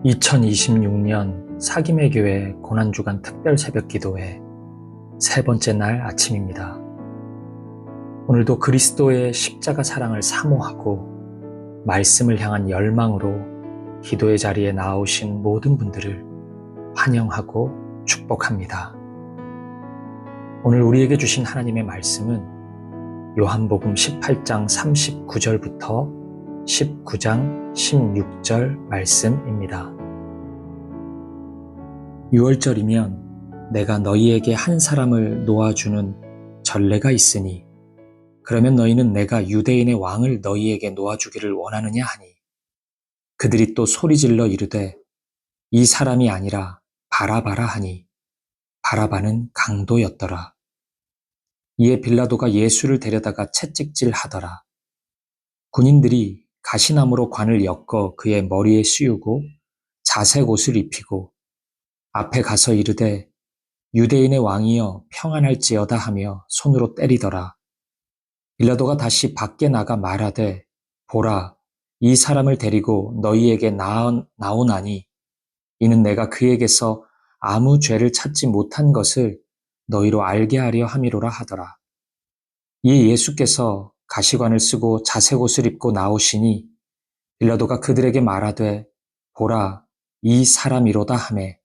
2026년 사김의 교회 고난주간 특별 새벽 기도회 세 번째 날 아침입니다. 오늘도 그리스도의 십자가 사랑을 사모하고 말씀을 향한 열망으로 기도의 자리에 나오신 모든 분들을 환영하고 축복합니다. 오늘 우리에게 주신 하나님의 말씀은 요한복음 18장 39절부터 19장 16절 말씀입니다. 6월절이면 내가 너희에게 한 사람을 놓아주는 전례가 있으니 그러면 너희는 내가 유대인의 왕을 너희에게 놓아주기를 원하느냐 하니 그들이 또 소리질러 이르되 이 사람이 아니라 바라바라 하니 바라바는 강도였더라. 이에 빌라도가 예수를 데려다가 채찍질 하더라. 군인들이 가시나무로 관을 엮어 그의 머리에 씌우고 자색 옷을 입히고 앞에 가서 이르되 유대인의 왕이여 평안할지어다 하며 손으로 때리더라. 빌라도가 다시 밖에 나가 말하되 보라 이 사람을 데리고 너희에게 나오나니 이는 내가 그에게서 아무 죄를 찾지 못한 것을 너희로 알게 하려 함이로라 하더라. 이에 예수께서 가시관을 쓰고 자색 옷을 입고 나오시니 빌라도가 그들에게 말하되 보라 이 사람이로다 하매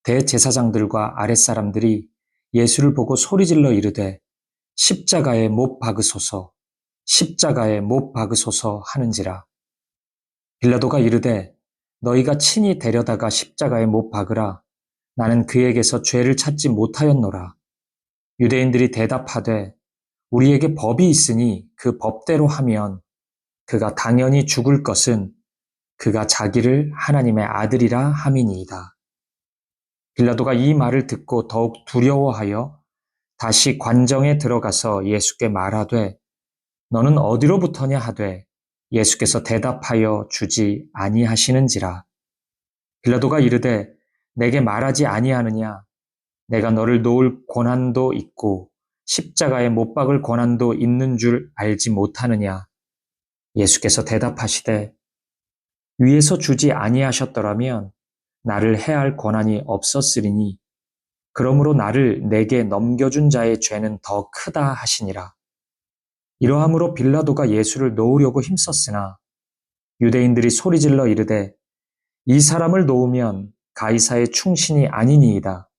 대제사장들과 아랫사람들이 예수를 보고 소리질러 이르되 십자가에 못 박으소서 십자가에 못 박으소서 하는지라. 빌라도가 이르되 너희가 친히 데려다가 십자가에 못 박으라. 나는 그에게서 죄를 찾지 못하였노라. 유대인들이 대답하되 우리에게 법이 있으니 그 법대로 하면 그가 당연히 죽을 것은 그가 자기를 하나님의 아들이라 함이니이다. 빌라도가 이 말을 듣고 더욱 두려워하여 다시 관정에 들어가서 예수께 말하되 너는 어디로부터냐 하되 예수께서 대답하여 주지 아니하시는지라. 빌라도가 이르되 내게 말하지 아니하느냐 내가 너를 놓을 권한도 있고 십자가에 못 박을 권한도 있는 줄 알지 못하느냐. 예수께서 대답하시되 위에서 주지 아니하셨더라면 나를 해할 권한이 없었으리니 그러므로 나를 내게 넘겨준 자의 죄는 더 크다 하시니라. 이러함으로 빌라도가 예수를 놓으려고 힘썼으나 유대인들이 소리질러 이르되 이 사람을 놓으면 가이사의 충신이 아니니이다.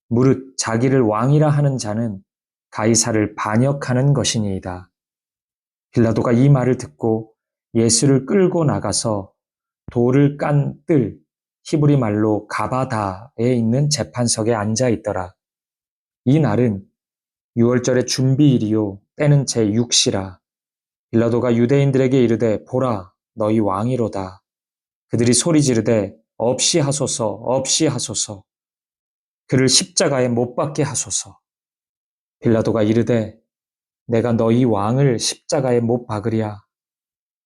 무릇 자기를 왕이라 하는 자는 가이사를 반역하는 것이니이다. 빌라도가 이 말을 듣고 예수를 끌고 나가서 돌을 깐 뜰, 히브리 말로 가바다에 있는 재판석에 앉아 있더라. 이 날은 6월절의 준비일이요 때는 제6시라. 빌라도가 유대인들에게 이르되 보라 너희 왕이로다. 그들이 소리 지르되 없이 하소서 없이 하소서. 그를 십자가에 못 박게 하소서. 빌라도가 이르되 내가 너희 왕을 십자가에 못 박으랴.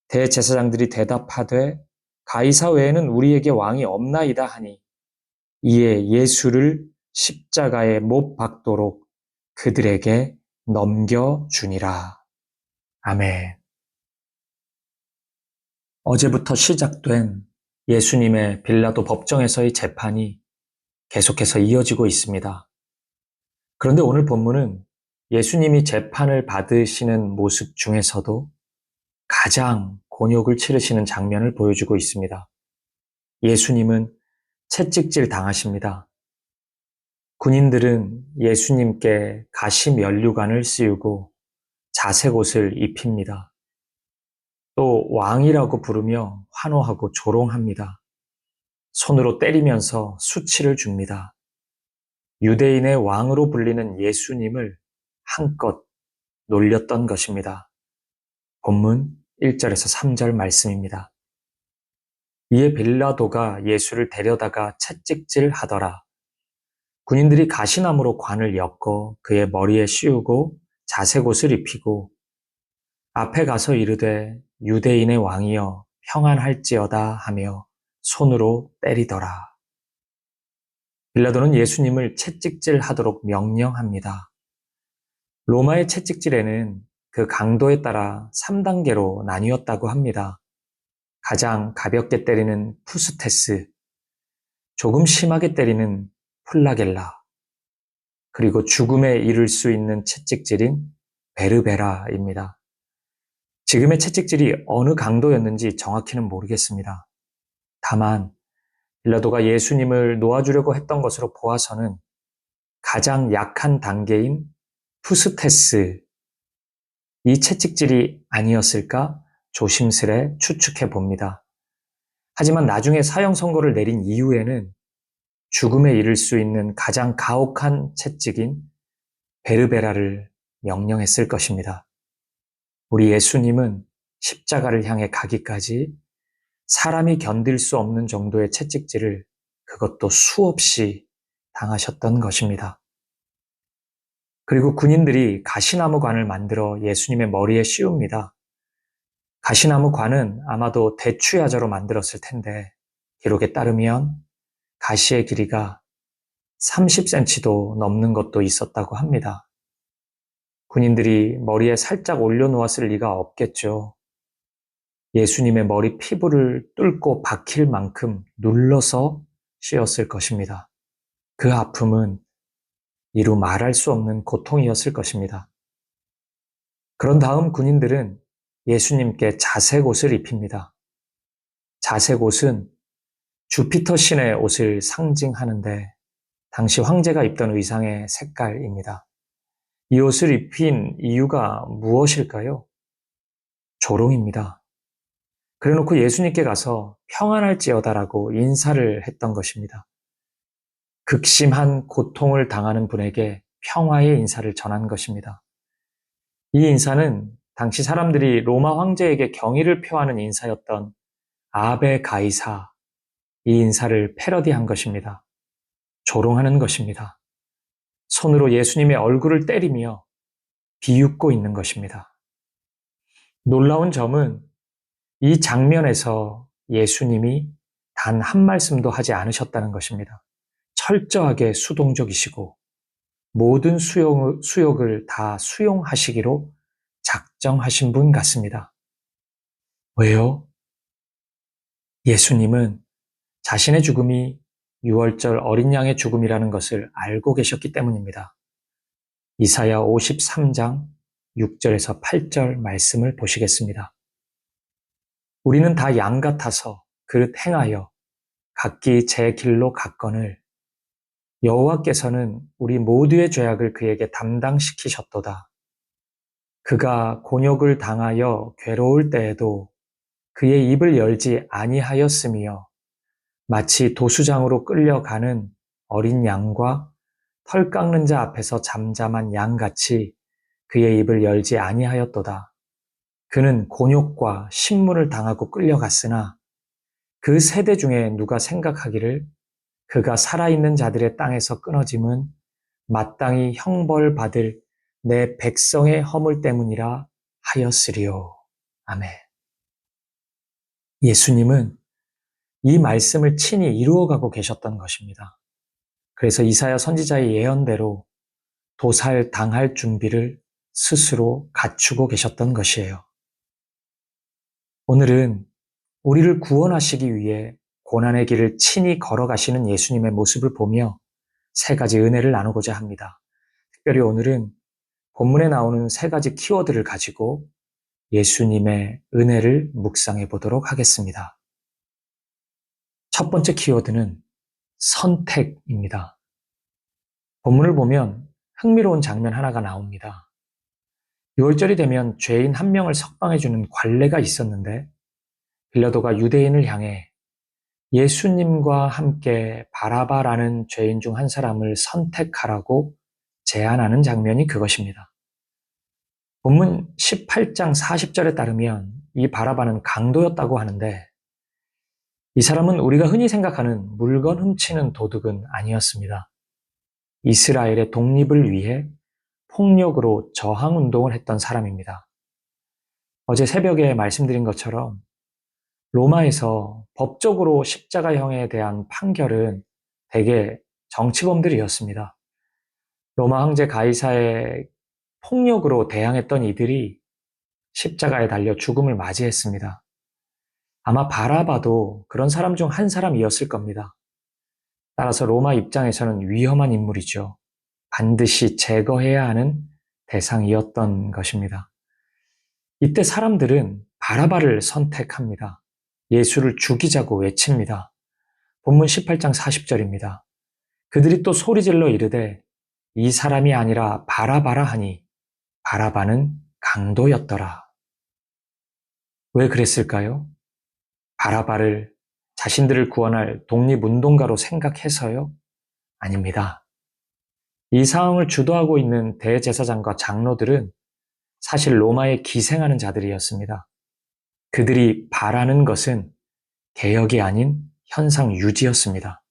대제사장들이 대답하되 가이사 외에는 우리에게 왕이 없나이다 하니 이에 예수를 십자가에 못 박도록 그들에게 넘겨주니라. 아멘. 어제부터 시작된 예수님의 빌라도 법정에서의 재판이 계속해서 이어지고 있습니다. 그런데 오늘 본문은 예수님이 재판을 받으시는 모습 중에서도 가장 곤욕을 치르시는 장면을 보여주고 있습니다. 예수님은 채찍질 당하십니다. 군인들은 예수님께 가시 면류관을 씌우고 자색 옷을 입힙니다. 또 왕이라고 부르며 환호하고 조롱합니다. 손으로 때리면서 수치를 줍니다. 유대인의 왕으로 불리는 예수님을 한껏 놀렸던 것입니다. 본문 1절에서 3절 말씀입니다. 이에 빌라도가 예수를 데려다가 채찍질 하더라. 군인들이 가시나무로 관을 엮어 그의 머리에 씌우고 자색 옷을 입히고 앞에 가서 이르되 유대인의 왕이여 평안할지어다 하며 손으로 때리더라. 빌라도는 예수님을 채찍질 하도록 명령합니다. 로마의 채찍질에는 그 강도에 따라 3단계로 나뉘었다고 합니다. 가장 가볍게 때리는 푸스테스, 조금 심하게 때리는 플라겔라, 그리고 죽음에 이를 수 있는 채찍질인 베르베라입니다. 지금의 채찍질이 어느 강도였는지 정확히는 모르겠습니다. 다만 빌라도가 예수님을 놓아주려고 했던 것으로 보아서는 가장 약한 단계인 푸스테스, 이 채찍질이 아니었을까 조심스레 추측해 봅니다. 하지만 나중에 사형 선고를 내린 이후에는 죽음에 이를 수 있는 가장 가혹한 채찍인 베르베라를 명령했을 것입니다. 우리 예수님은 십자가를 향해 가기까지 사람이 견딜 수 없는 정도의 채찍질을 그것도 수없이 당하셨던 것입니다. 그리고 군인들이 가시나무 관을 만들어 예수님의 머리에 씌웁니다. 가시나무 관은 아마도 대추야자로 만들었을 텐데 기록에 따르면 가시의 길이가 30cm도 넘는 것도 있었다고 합니다. 군인들이 머리에 살짝 올려놓았을 리가 없겠죠. 예수님의 머리 피부를 뚫고 박힐 만큼 눌러서 씌었을 것입니다. 그 아픔은 이루 말할 수 없는 고통이었을 것입니다. 그런 다음 군인들은 예수님께 자색 옷을 입힙니다. 자색 옷은 주피터 신의 옷을 상징하는데 당시 황제가 입던 의상의 색깔입니다. 이 옷을 입힌 이유가 무엇일까요? 조롱입니다. 그래놓고 예수님께 가서 평안할지어다라고 인사를 했던 것입니다. 극심한 고통을 당하는 분에게 평화의 인사를 전한 것입니다. 이 인사는 당시 사람들이 로마 황제에게 경의를 표하는 인사였던 아베 가이사, 이 인사를 패러디한 것입니다. 조롱하는 것입니다. 손으로 예수님의 얼굴을 때리며 비웃고 있는 것입니다. 놀라운 점은 이 장면에서 예수님이 단 한 말씀도 하지 않으셨다는 것입니다. 철저하게 수동적이시고 모든 수욕을 다 수용하시기로 작정하신 분 같습니다. 왜요? 예수님은 자신의 죽음이 6월절 어린 양의 죽음이라는 것을 알고 계셨기 때문입니다. 이사야 53장 6절에서 8절 말씀을 보시겠습니다. 우리는 다 양 같아서 그릇 행하여 각기 제 길로 갔거늘 여호와께서는 우리 모두의 죄악을 그에게 담당시키셨도다. 그가 곤욕을 당하여 괴로울 때에도 그의 입을 열지 아니하였으며 마치 도수장으로 끌려가는 어린 양과 털 깎는 자 앞에서 잠잠한 양같이 그의 입을 열지 아니하였도다. 그는 곤욕과 신문을 당하고 끌려갔으나 그 세대 중에 누가 생각하기를 그가 살아있는 자들의 땅에서 끊어짐은 마땅히 형벌받을 내 백성의 허물 때문이라 하였으리요. 아멘. 예수님은 이 말씀을 친히 이루어가고 계셨던 것입니다. 그래서 이사야 선지자의 예언대로 도살 당할 준비를 스스로 갖추고 계셨던 것이에요. 오늘은 우리를 구원하시기 위해 고난의 길을 친히 걸어가시는 예수님의 모습을 보며 세 가지 은혜를 나누고자 합니다. 특별히 오늘은 본문에 나오는 세 가지 키워드를 가지고 예수님의 은혜를 묵상해 보도록 하겠습니다. 첫 번째 키워드는 선택입니다. 본문을 보면 흥미로운 장면 하나가 나옵니다. 6월절이 되면 죄인 한 명을 석방해주는 관례가 있었는데 빌라도가 유대인을 향해 예수님과 함께 바라바라는 죄인 중 한 사람을 선택하라고 제안하는 장면이 그것입니다. 본문 18장 40절에 따르면 이 바라바는 강도였다고 하는데 이 사람은 우리가 흔히 생각하는 물건 훔치는 도둑은 아니었습니다. 이스라엘의 독립을 위해 폭력으로 저항운동을 했던 사람입니다. 어제 새벽에 말씀드린 것처럼 로마에서 법적으로 십자가형에 대한 판결은 대개 정치범들이었습니다. 로마 황제 가이사의 폭력으로 대항했던 이들이 십자가에 달려 죽음을 맞이했습니다. 아마 바라바도 그런 사람 중 한 사람이었을 겁니다. 따라서 로마 입장에서는 위험한 인물이죠. 반드시 제거해야 하는 대상이었던 것입니다. 이때 사람들은 바라바를 선택합니다. 예수를 죽이자고 외칩니다. 본문 18장 40절입니다. 그들이 또 소리질러 이르되 이 사람이 아니라 바라바라 하니 바라바는 강도였더라. 왜 그랬을까요? 바라바를 자신들을 구원할 독립운동가로 생각해서요? 아닙니다. 이 상황을 주도하고 있는 대제사장과 장로들은 사실 로마에 기생하는 자들이었습니다. 그들이 바라는 것은 개혁이 아닌 현상 유지였습니다.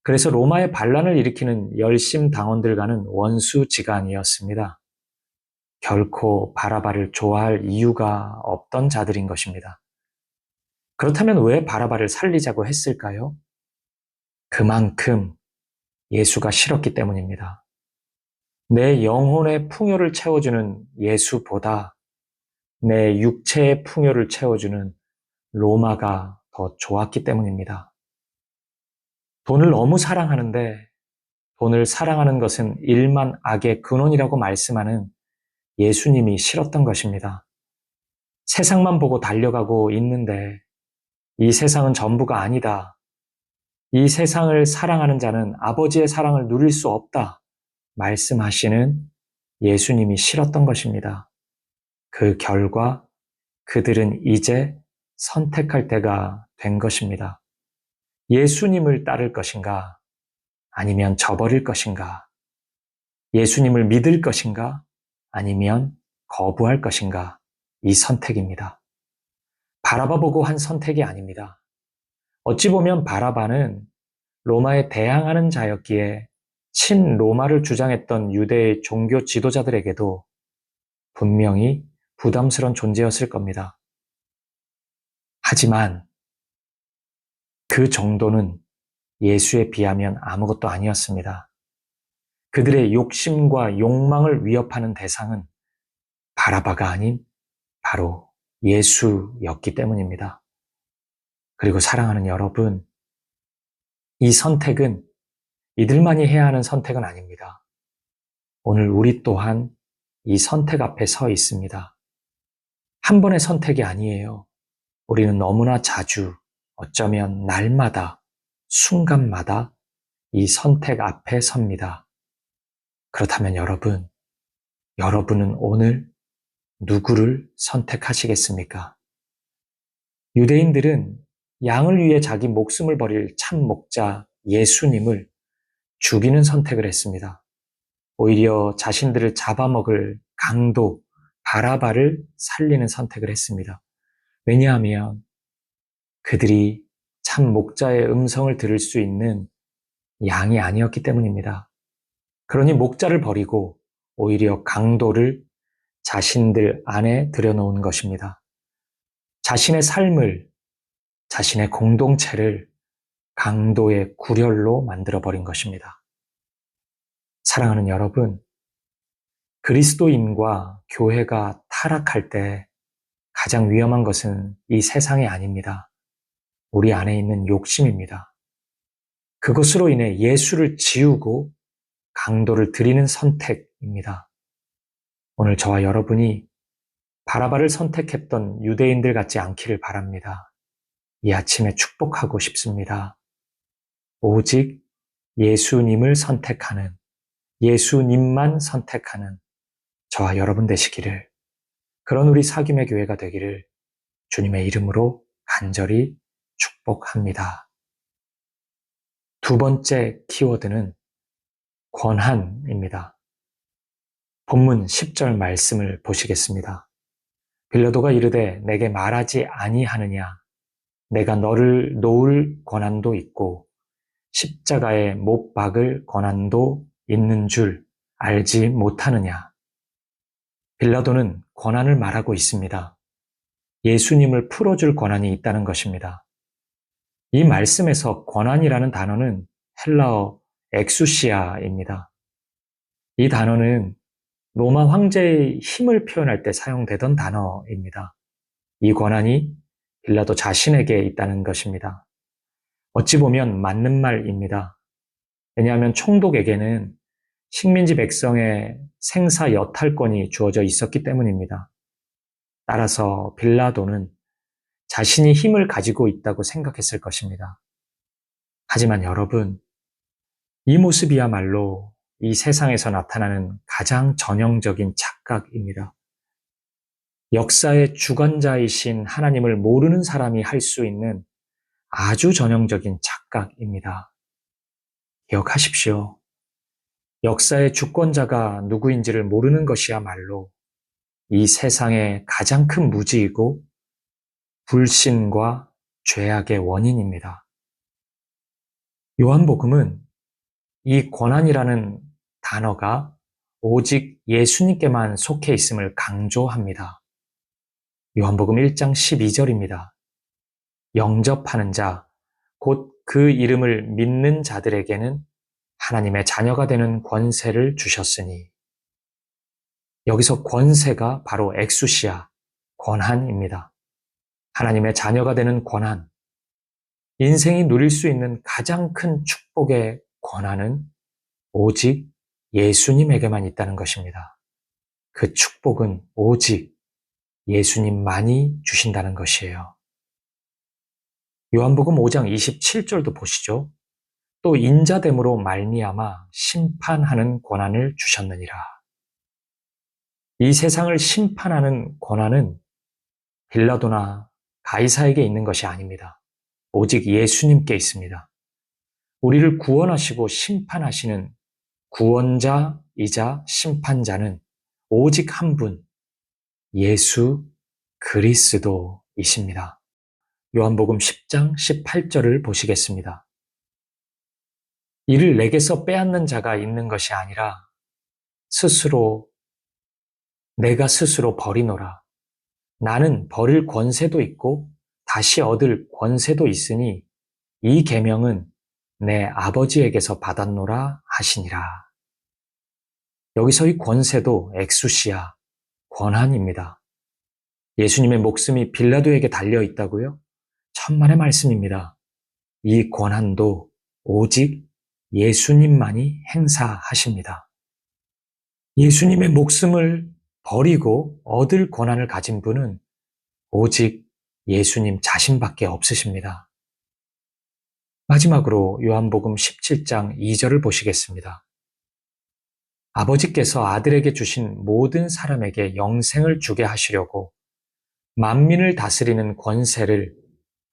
그래서 로마의 반란을 일으키는 열심 당원들과는 원수지간이었습니다. 결코 바라바를 좋아할 이유가 없던 자들인 것입니다. 그렇다면 왜 바라바를 살리자고 했을까요? 그만큼 예수가 싫었기 때문입니다. 내 영혼의 풍요를 채워주는 예수보다 내 육체의 풍요를 채워주는 로마가 더 좋았기 때문입니다. 돈을 너무 사랑하는데 돈을 사랑하는 것은 일만 악의 근원이라고 말씀하는 예수님이 싫었던 것입니다. 세상만 보고 달려가고 있는데 이 세상은 전부가 아니다. 이 세상을 사랑하는 자는 아버지의 사랑을 누릴 수 없다. 말씀하시는 예수님이 싫었던 것입니다. 그 결과 그들은 이제 선택할 때가 된 것입니다. 예수님을 따를 것인가? 아니면 저버릴 것인가? 예수님을 믿을 것인가? 아니면 거부할 것인가? 이 선택입니다. 바라바 보고 한 선택이 아닙니다. 어찌 보면 바라바는 로마에 대항하는 자였기에 친로마를 주장했던 유대의 종교 지도자들에게도 분명히 부담스러운 존재였을 겁니다. 하지만 그 정도는 예수에 비하면 아무것도 아니었습니다. 그들의 욕심과 욕망을 위협하는 대상은 바라바가 아닌 바로 예수였기 때문입니다. 그리고 사랑하는 여러분, 이 선택은 이들만이 해야 하는 선택은 아닙니다. 오늘 우리 또한 이 선택 앞에 서 있습니다. 한 번의 선택이 아니에요. 우리는 너무나 자주, 어쩌면 날마다, 순간마다 이 선택 앞에 섭니다. 그렇다면 여러분은 오늘 누구를 선택하시겠습니까? 유대인들은 양을 위해 자기 목숨을 버릴 참 목자 예수님을 죽이는 선택을 했습니다. 오히려 자신들을 잡아먹을 강도 바라바를 살리는 선택을 했습니다. 왜냐하면 그들이 참 목자의 음성을 들을 수 있는 양이 아니었기 때문입니다. 그러니 목자를 버리고 오히려 강도를 자신들 안에 들여놓은 것입니다. 자신의 삶을, 자신의 공동체를 강도의 구렬로 만들어버린 것입니다. 사랑하는 여러분, 그리스도인과 교회가 타락할 때 가장 위험한 것은 이 세상이 아닙니다. 우리 안에 있는 욕심입니다. 그것으로 인해 예수를 지우고 강도를 드리는 선택입니다. 오늘 저와 여러분이 바라바를 선택했던 유대인들 같지 않기를 바랍니다. 이 아침에 축복하고 싶습니다. 오직 예수님을 선택하는, 예수님만 선택하는 저와 여러분 되시기를, 그런 우리 사귐의 교회가 되기를 주님의 이름으로 간절히 축복합니다. 두 번째 키워드는 권한입니다. 본문 10절 말씀을 보시겠습니다. 빌라도가 이르되 내게 말하지 아니하느냐? 내가 너를 놓을 권한도 있고 십자가에 못 박을 권한도 있는 줄 알지 못하느냐? 빌라도는 권한을 말하고 있습니다. 예수님을 풀어줄 권한이 있다는 것입니다. 이 말씀에서 권한이라는 단어는 헬라어 엑수시아입니다. 이 단어는 로마 황제의 힘을 표현할 때 사용되던 단어입니다. 이 권한이 빌라도 자신에게 있다는 것입니다. 어찌 보면 맞는 말입니다. 왜냐하면 총독에게는 식민지 백성의 생사 여탈권이 주어져 있었기 때문입니다. 따라서 빌라도는 자신이 힘을 가지고 있다고 생각했을 것입니다. 하지만 여러분, 이 모습이야말로 이 세상에서 나타나는 가장 전형적인 착각입니다. 역사의 주관자이신 하나님을 모르는 사람이 할 수 있는 아주 전형적인 착각입니다. 기억하십시오. 역사의 주권자가 누구인지를 모르는 것이야말로 이 세상의 가장 큰 무지이고 불신과 죄악의 원인입니다. 요한복음은 이 권한이라는 단어가 오직 예수님께만 속해 있음을 강조합니다. 요한복음 1장 12절입니다. 영접하는 자, 곧 그 이름을 믿는 자들에게는 하나님의 자녀가 되는 권세를 주셨으니. 여기서 권세가 바로 엑수시아, 권한입니다. 하나님의 자녀가 되는 권한. 인생이 누릴 수 있는 가장 큰 축복의 권한은 오직 예수님에게만 있다는 것입니다. 그 축복은 오직 예수님만이 주신다는 것이에요. 요한복음 5장 27절도 보시죠. 또 인자됨으로 말미암아 심판하는 권한을 주셨느니라. 이 세상을 심판하는 권한은 빌라도나 가이사에게 있는 것이 아닙니다. 오직 예수님께 있습니다. 우리를 구원하시고 심판하시는 구원자이자 심판자는 오직 한 분, 예수 그리스도이십니다. 요한복음 10장 18절을 보시겠습니다. 이를 내게서 빼앗는 자가 있는 것이 아니라 내가 스스로 버리노라. 나는 버릴 권세도 있고 다시 얻을 권세도 있으니 이 계명은 내 아버지에게서 받았노라 하시니라. 여기서 이 권세도 엑수시아, 권한입니다. 예수님의 목숨이 빌라도에게 달려 있다고요? 천만의 말씀입니다. 이 권한도 오직 예수님만이 행사하십니다. 예수님의 목숨을 버리고 얻을 권한을 가진 분은 오직 예수님 자신밖에 없으십니다. 마지막으로 요한복음 17장 2절을 보시겠습니다. 아버지께서 아들에게 주신 모든 사람에게 영생을 주게 하시려고 만민을 다스리는 권세를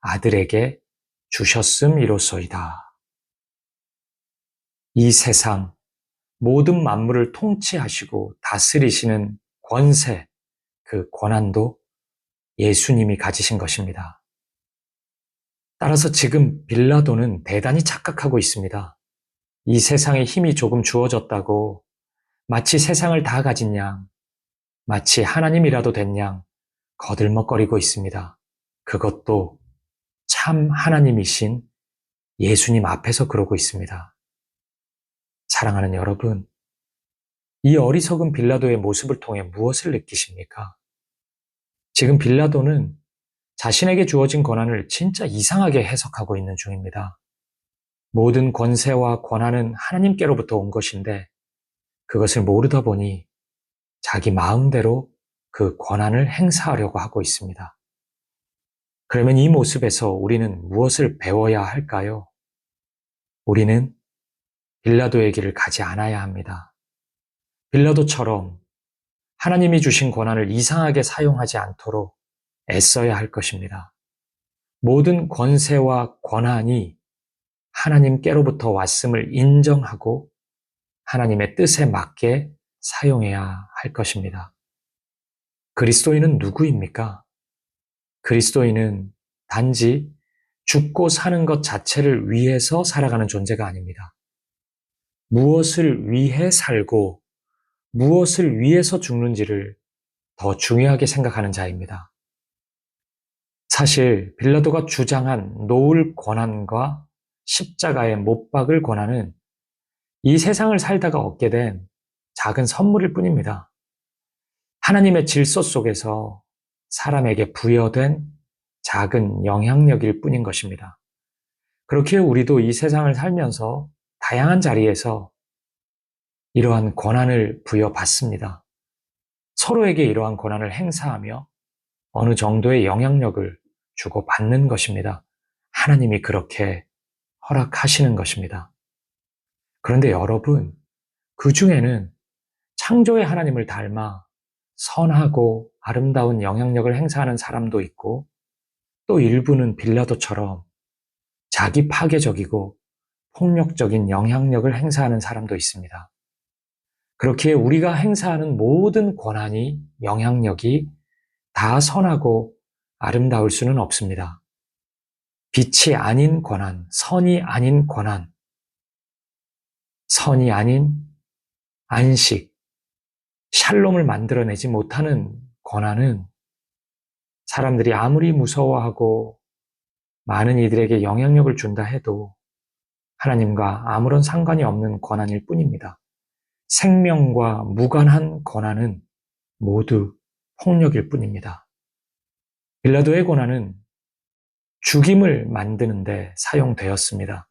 아들에게 주셨음이로소이다. 이 세상 모든 만물을 통치하시고 다스리시는 권세, 그 권한도 예수님이 가지신 것입니다. 따라서 지금 빌라도는 대단히 착각하고 있습니다. 이 세상에 힘이 조금 주어졌다고 마치 세상을 다 가진 양, 마치 하나님이라도 된 양 거들먹거리고 있습니다. 그것도 참 하나님이신 예수님 앞에서 그러고 있습니다. 사랑하는 여러분, 이 어리석은 빌라도의 모습을 통해 무엇을 느끼십니까? 지금 빌라도는 자신에게 주어진 권한을 진짜 이상하게 해석하고 있는 중입니다. 모든 권세와 권한은 하나님께로부터 온 것인데 그것을 모르다 보니 자기 마음대로 그 권한을 행사하려고 하고 있습니다. 그러면 이 모습에서 우리는 무엇을 배워야 할까요? 우리는 빌라도의 길을 가지 않아야 합니다. 빌라도처럼 하나님이 주신 권한을 이상하게 사용하지 않도록 애써야 할 것입니다. 모든 권세와 권한이 하나님께로부터 왔음을 인정하고 하나님의 뜻에 맞게 사용해야 할 것입니다. 그리스도인은 누구입니까? 그리스도인은 단지 죽고 사는 것 자체를 위해서 살아가는 존재가 아닙니다. 무엇을 위해 살고 무엇을 위해서 죽는지를 더 중요하게 생각하는 자입니다. 사실 빌라도가 주장한 놓을 권한과 십자가에 못 박을 권한은 이 세상을 살다가 얻게 된 작은 선물일 뿐입니다. 하나님의 질서 속에서 사람에게 부여된 작은 영향력일 뿐인 것입니다. 그렇기에 우리도 이 세상을 살면서 다양한 자리에서 이러한 권한을 부여받습니다. 서로에게 이러한 권한을 행사하며 어느 정도의 영향력을 주고받는 것입니다. 하나님이 그렇게 허락하시는 것입니다. 그런데 여러분, 그 중에는 창조의 하나님을 닮아 선하고 아름다운 영향력을 행사하는 사람도 있고, 또 일부는 빌라도처럼 자기 파괴적이고 폭력적인 영향력을 행사하는 사람도 있습니다. 그렇기에 우리가 행사하는 모든 권한이, 영향력이 다 선하고 아름다울 수는 없습니다. 빛이 아닌 권한, 선이 아닌 권한, 선이 아닌 안식, 샬롬을 만들어내지 못하는 권한은 사람들이 아무리 무서워하고 많은 이들에게 영향력을 준다 해도 하나님과 아무런 상관이 없는 권한일 뿐입니다. 생명과 무관한 권한은 모두 폭력일 뿐입니다. 빌라도의 권한은 죽임을 만드는데 사용되었습니다.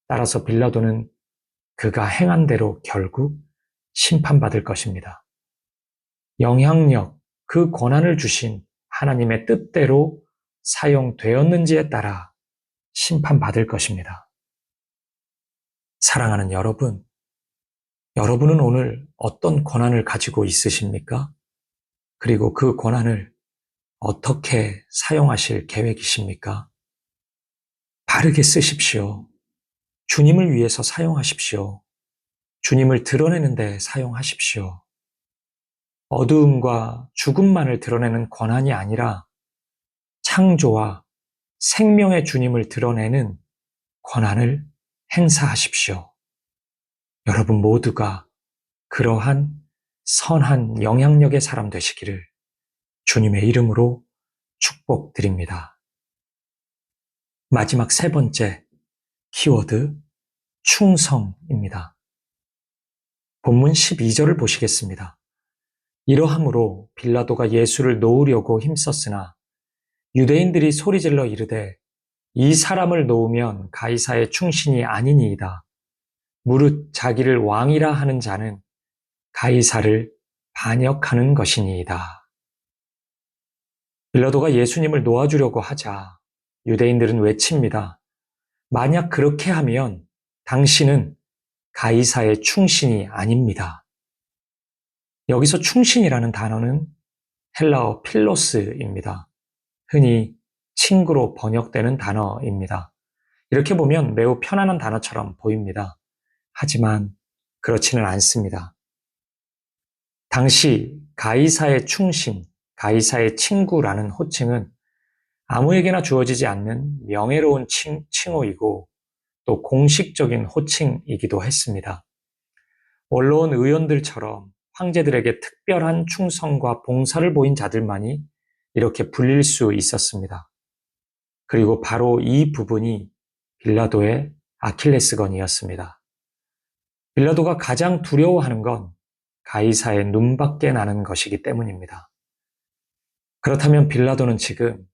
따라서 빌라도는 그가 행한 대로 결국 심판받을 것입니다. 영향력, 그 권한을 주신 하나님의 뜻대로 사용되었는지에 따라 심판받을 것입니다. 사랑하는 여러분, 여러분은 오늘 어떤 권한을 가지고 있으십니까? 그리고 그 권한을 어떻게 사용하실 계획이십니까? 바르게 쓰십시오. 주님을 위해서 사용하십시오. 주님을 드러내는 데 사용하십시오. 어두움과 죽음만을 드러내는 권한이 아니라 창조와 생명의 주님을 드러내는 권한을 행사하십시오. 여러분 모두가 그러한 선한 영향력의 사람 되시기를 주님의 이름으로 축복드립니다. 마지막 세 번째 키워드, 충성입니다. 본문 12절을 보시겠습니다. 이러함으로 빌라도가 예수를 놓으려고 힘썼으나 유대인들이 소리질러 이르되 이 사람을 놓으면 가이사의 충신이 아니니이다. 무릇 자기를 왕이라 하는 자는 가이사를 반역하는 것이니이다. 빌라도가 예수님을 놓아주려고 하자 유대인들은 외칩니다. 만약 그렇게 하면 당신은 가이사의 충신이 아닙니다. 여기서 충신이라는 단어는 헬라어 필로스입니다. 흔히 친구로 번역되는 단어입니다. 이렇게 보면 매우 편안한 단어처럼 보입니다. 하지만 그렇지는 않습니다. 당시 가이사의 충신, 가이사의 친구라는 호칭은 아무에게나 주어지지 않는 명예로운 칭호이고 또 공식적인 호칭이기도 했습니다. 원로원 의원들처럼 황제들에게 특별한 충성과 봉사를 보인 자들만이 이렇게 불릴 수 있었습니다. 그리고 바로 이 부분이 빌라도의 아킬레스건이었습니다. 빌라도가 가장 두려워하는 건 가이사의 눈밖에 나는 것이기 때문입니다. 그렇다면 빌라도는 지금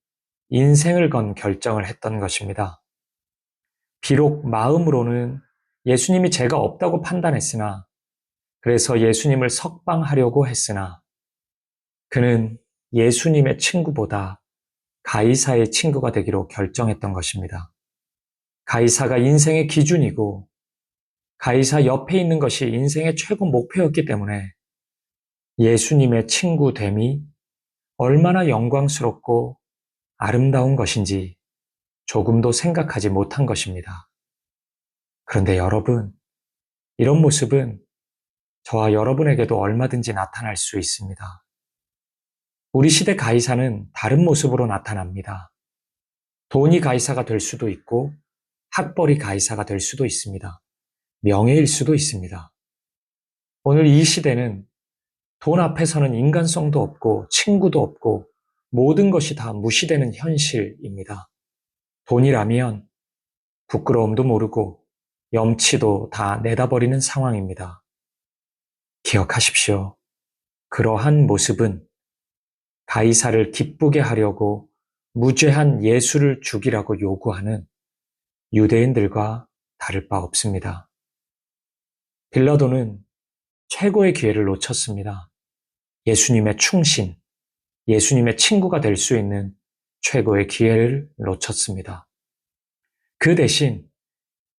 인생을 건 결정을 했던 것입니다. 비록 마음으로는 예수님이 죄가 없다고 판단했으나, 그래서 예수님을 석방하려고 했으나 그는 예수님의 친구보다 가이사의 친구가 되기로 결정했던 것입니다. 가이사가 인생의 기준이고 가이사 옆에 있는 것이 인생의 최고 목표였기 때문에 예수님의 친구됨이 얼마나 영광스럽고 아름다운 것인지 조금도 생각하지 못한 것입니다. 그런데 여러분, 이런 모습은 저와 여러분에게도 얼마든지 나타날 수 있습니다. 우리 시대 가이사는 다른 모습으로 나타납니다. 돈이 가이사가 될 수도 있고 학벌이 가이사가 될 수도 있습니다. 명예일 수도 있습니다. 오늘 이 시대는 돈 앞에서는 인간성도 없고 친구도 없고 모든 것이 다 무시되는 현실입니다. 돈이라면 부끄러움도 모르고 염치도 다 내다버리는 상황입니다. 기억하십시오. 그러한 모습은 가이사를 기쁘게 하려고 무죄한 예수를 죽이라고 요구하는 유대인들과 다를 바 없습니다. 빌라도는 최고의 기회를 놓쳤습니다. 예수님의 충신, 예수님의 친구가 될 수 있는 최고의 기회를 놓쳤습니다. 그 대신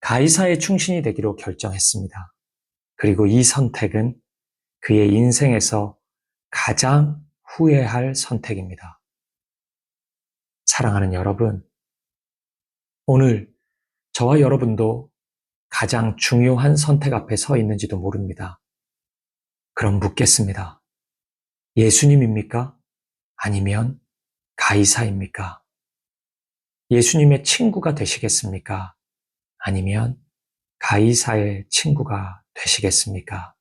가이사의 충신이 되기로 결정했습니다. 그리고 이 선택은 그의 인생에서 가장 후회할 선택입니다. 사랑하는 여러분, 오늘 저와 여러분도 가장 중요한 선택 앞에 서 있는지도 모릅니다. 그럼 묻겠습니다. 예수님입니까? 아니면 가이사입니까? 예수님의 친구가 되시겠습니까? 아니면 가이사의 친구가 되시겠습니까?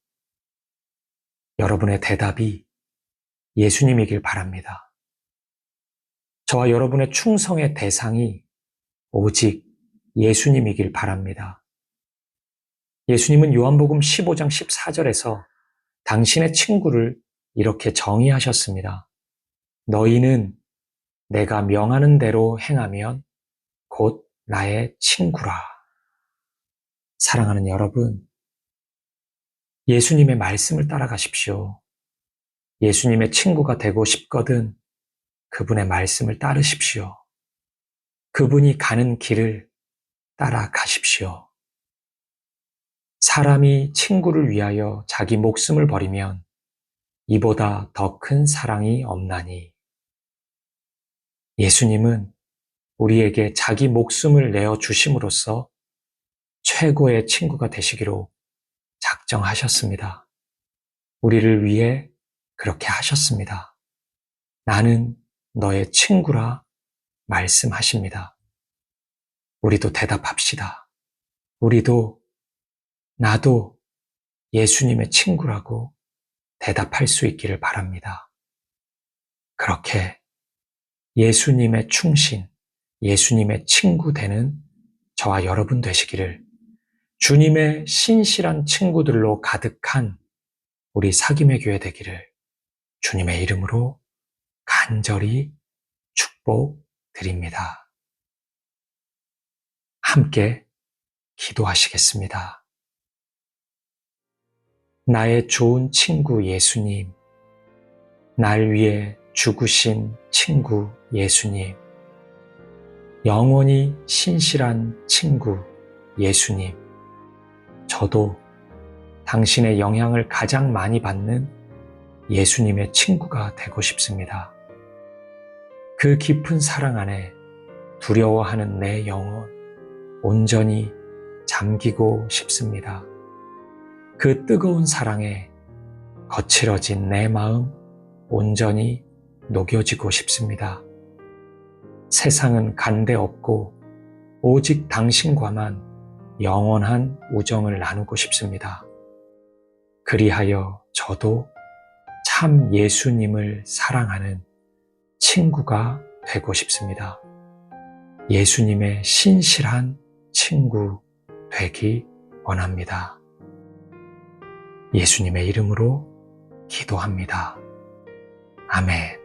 여러분의 대답이 예수님이길 바랍니다. 저와 여러분의 충성의 대상이 오직 예수님이길 바랍니다. 예수님은 요한복음 15장 14절에서 당신의 친구를 이렇게 정의하셨습니다. 너희는 내가 명하는 대로 행하면 곧 나의 친구라. 사랑하는 여러분, 예수님의 말씀을 따라가십시오. 예수님의 친구가 되고 싶거든 그분의 말씀을 따르십시오. 그분이 가는 길을 따라가십시오. 사람이 친구를 위하여 자기 목숨을 버리면 이보다 더 큰 사랑이 없나니. 예수님은 우리에게 자기 목숨을 내어 주심으로써 최고의 친구가 되시기로 작정하셨습니다. 우리를 위해 그렇게 하셨습니다. 나는 너의 친구라 말씀하십니다. 우리도 대답합시다. 나도 예수님의 친구라고 대답할 수 있기를 바랍니다. 그렇게 예수님의 충신, 예수님의 친구 되는 저와 여러분 되시기를, 주님의 신실한 친구들로 가득한 우리 사김의 교회 되기를 주님의 이름으로 간절히 축복드립니다. 함께 기도하시겠습니다. 나의 좋은 친구 예수님, 날 위해 죽으신 친구 예수님, 영원히 신실한 친구 예수님, 저도 당신의 영향을 가장 많이 받는 예수님의 친구가 되고 싶습니다. 그 깊은 사랑 안에 두려워하는 내 영혼 온전히 잠기고 싶습니다. 그 뜨거운 사랑에 거칠어진 내 마음 온전히 녹여지고 싶습니다. 세상은 간대 없고 오직 당신과만 영원한 우정을 나누고 싶습니다. 그리하여 저도 참 예수님을 사랑하는 친구가 되고 싶습니다. 예수님의 신실한 친구 되기 원합니다. 예수님의 이름으로 기도합니다. 아멘.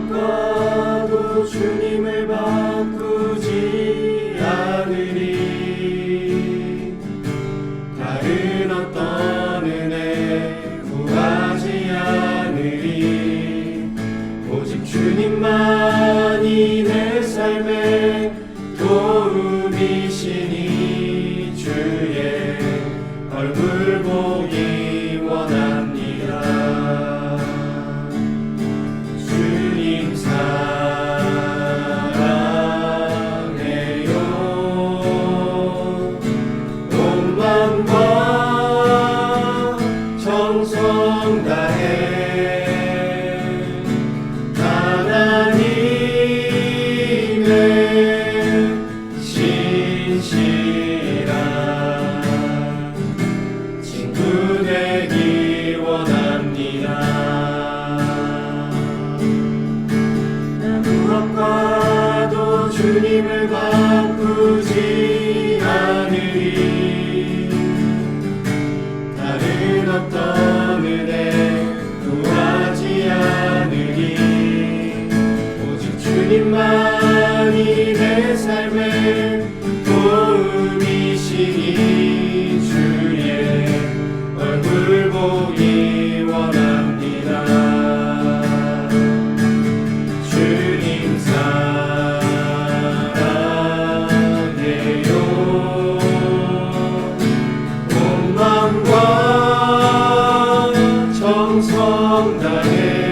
무엇과도 주님을 바꾸지 않으리. 다른 어떤 은혜 구하지 않으리. 오직 주님만이 내 삶의 도움이시니 주의 얼굴 보기 원합니다. 주님 사랑해요. 온 마음과 정성 다해 하나님의 신실한 친구 되기 원합니다. 정성다해